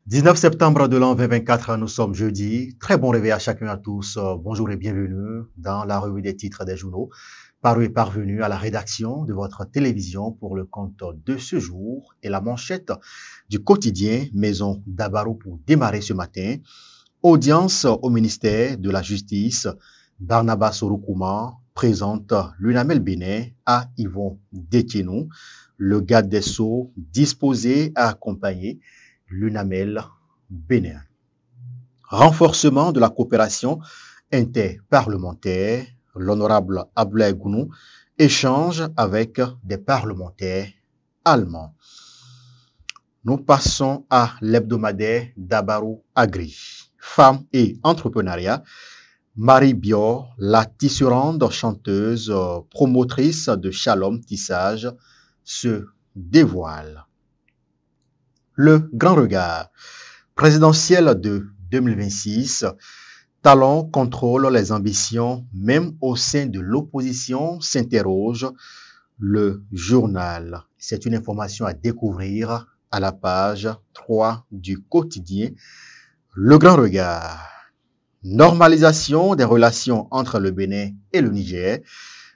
19 septembre de l'an 2024, nous sommes jeudi. Très bon réveil à chacun et à tous. Bonjour et bienvenue dans la revue des titres des journaux, paru et parvenu à la rédaction de votre télévision pour le compte de ce jour et la manchette du quotidien Maison d'Abaro pour démarrer ce matin. Audience au ministère de la Justice, Barnabas Sorokouma présente l'UNAMEL Bénin à Yvon Détienou, le garde des Sceaux disposé à accompagner l'UNAMEL Bénin. Renforcement de la coopération interparlementaire, l'honorable Abdoulaye Gounou échange avec des parlementaires allemands. Nous passons à l'hebdomadaire d'Abaro Agri. Femmes et entrepreneuriat. Marie Bior, la tisserande chanteuse promotrice de Shalom Tissage, se dévoile. Le grand regard présidentiel de 2026, Talon contrôle les ambitions, même au sein de l'opposition, s'interroge le journal. C'est une information à découvrir à la page 3 du quotidien Le Grand Regard. Normalisation des relations entre le Bénin et le Niger.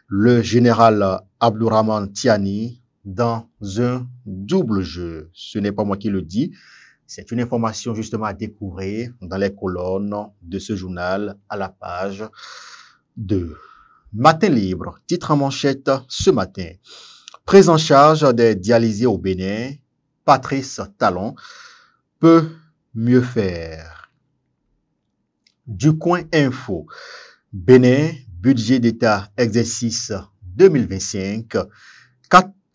Le général Abdourahmane Tiani dans un double jeu. Ce n'est pas moi qui le dis. C'est une information justement à découvrir dans les colonnes de ce journal à la page 2. Matin libre, titre en manchette ce matin. Prise en charge des dialysés au Bénin, Patrice Talon peut mieux faire. Du coin info, Bénin, budget d'État exercice 2025,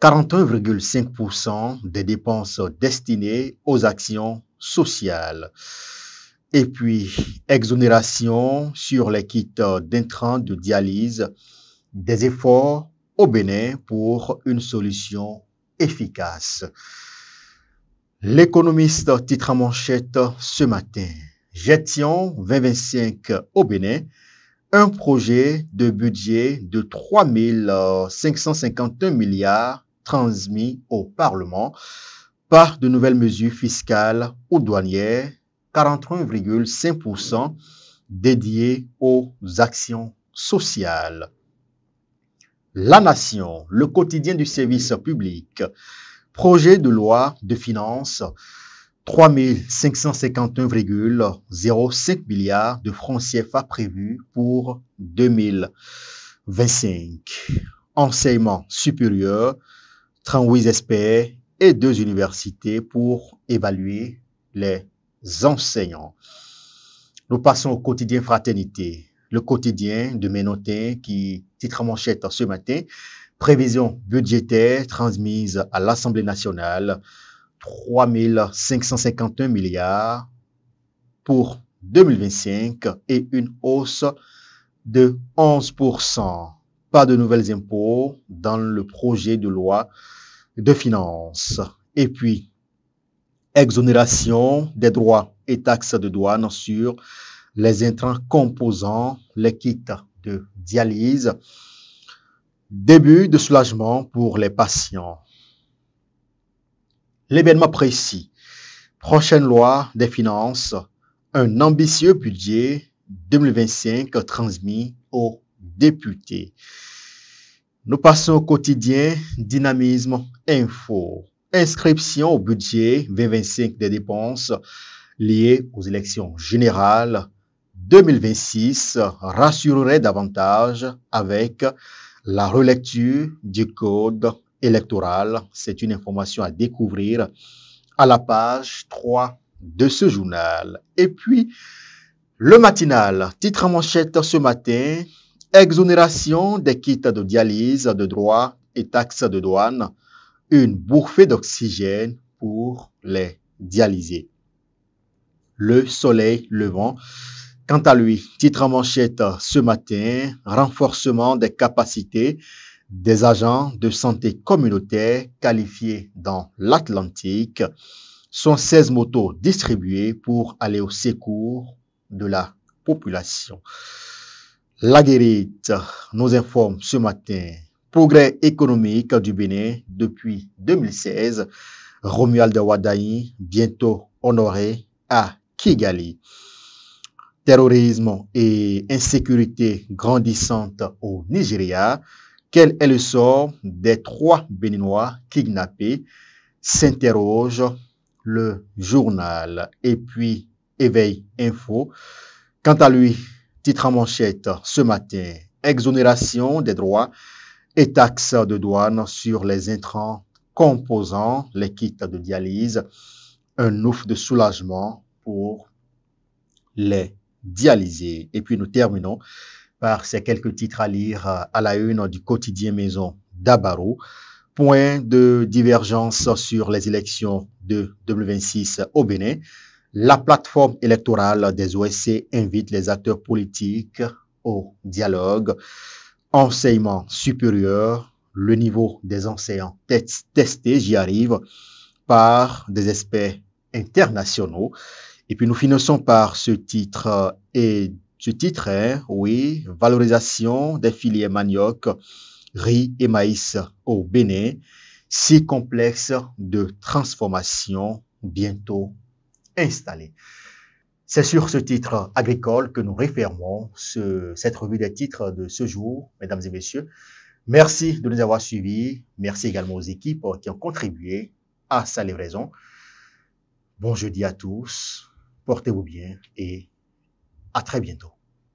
41,5% des dépenses destinées aux actions sociales. Et puis, exonération sur les kits d'intrants de dialyse, des efforts au Bénin pour une solution efficace. L'économiste titre en manchette ce matin. Gestion 2025 au Bénin. Un projet de budget de 3 551 milliards transmis au Parlement par de nouvelles mesures fiscales ou douanières, 41,5% dédiés aux actions sociales. La Nation, le quotidien du service public, projet de loi de finances, 3 551,05 milliards de francs CFA prévus pour 2025. Enseignement supérieur, 38 experts et 2 universités pour évaluer les enseignants. Nous passons au quotidien Fraternité, le quotidien de Ménotin qui titre en manchette ce matin, prévision budgétaire transmise à l'Assemblée nationale, 3 551 milliards pour 2025 et une hausse de 11%. Pas de nouvelles impôts dans le projet de loi de finances. Et puis, exonération des droits et taxes de douane sur les intrants composant les kits de dialyse. Début de soulagement pour les patients. L'événement précis. Prochaine loi des finances. Un ambitieux budget 2025 transmis aux députés. Nous passons au quotidien Dynamisme Info. Inscription au budget 2025 des dépenses liées aux élections générales 2026 rassurerait davantage avec la relecture du code électoral. C'est une information à découvrir à la page 3 de ce journal. Et puis, le matinal, titre en manchette ce matin, exonération des kits de dialyse, de droits et taxes de douane, une bouffée d'oxygène pour les dialysés. Le soleil levant, quant à lui, titre en manchette ce matin, renforcement des capacités des agents de santé communautaire qualifiés dans l'Atlantique. Sont 16 motos distribuées pour aller au secours de la population. La Guérite nous informe ce matin, progrès économique du Bénin depuis 2016, Romuald Wadaï, bientôt honoré à Kigali. Terrorisme et insécurité grandissante au Nigeria. Quel est le sort des 3 Béninois kidnappés? S'interroge le journal. Et puis, Éveil Info. Quant à lui, titre en manchette ce matin, exonération des droits et taxes de douane sur les intrants composant les kits de dialyse. Un ouf de soulagement pour les dialysés. Et puis nous terminons par ces quelques titres à lire à la une du quotidien Maison d'Abaro. Point de divergence sur les élections de 2026 au Bénin. La plateforme électorale des OSC invite les acteurs politiques au dialogue. Enseignement supérieur, le niveau des enseignants testés, j'y arrive, par des experts internationaux. Et puis nous finissons par ce titre, et ce titre est, oui, valorisation des filières manioc, riz et maïs au Bénin, 6 complexes de transformation bientôt installés. C'est sur ce titre agricole que nous refermons cette revue des titres de ce jour, mesdames et messieurs. Merci de nous avoir suivis. Merci également aux équipes qui ont contribué à sa livraison. Bon jeudi à tous, portez-vous bien et à très bientôt.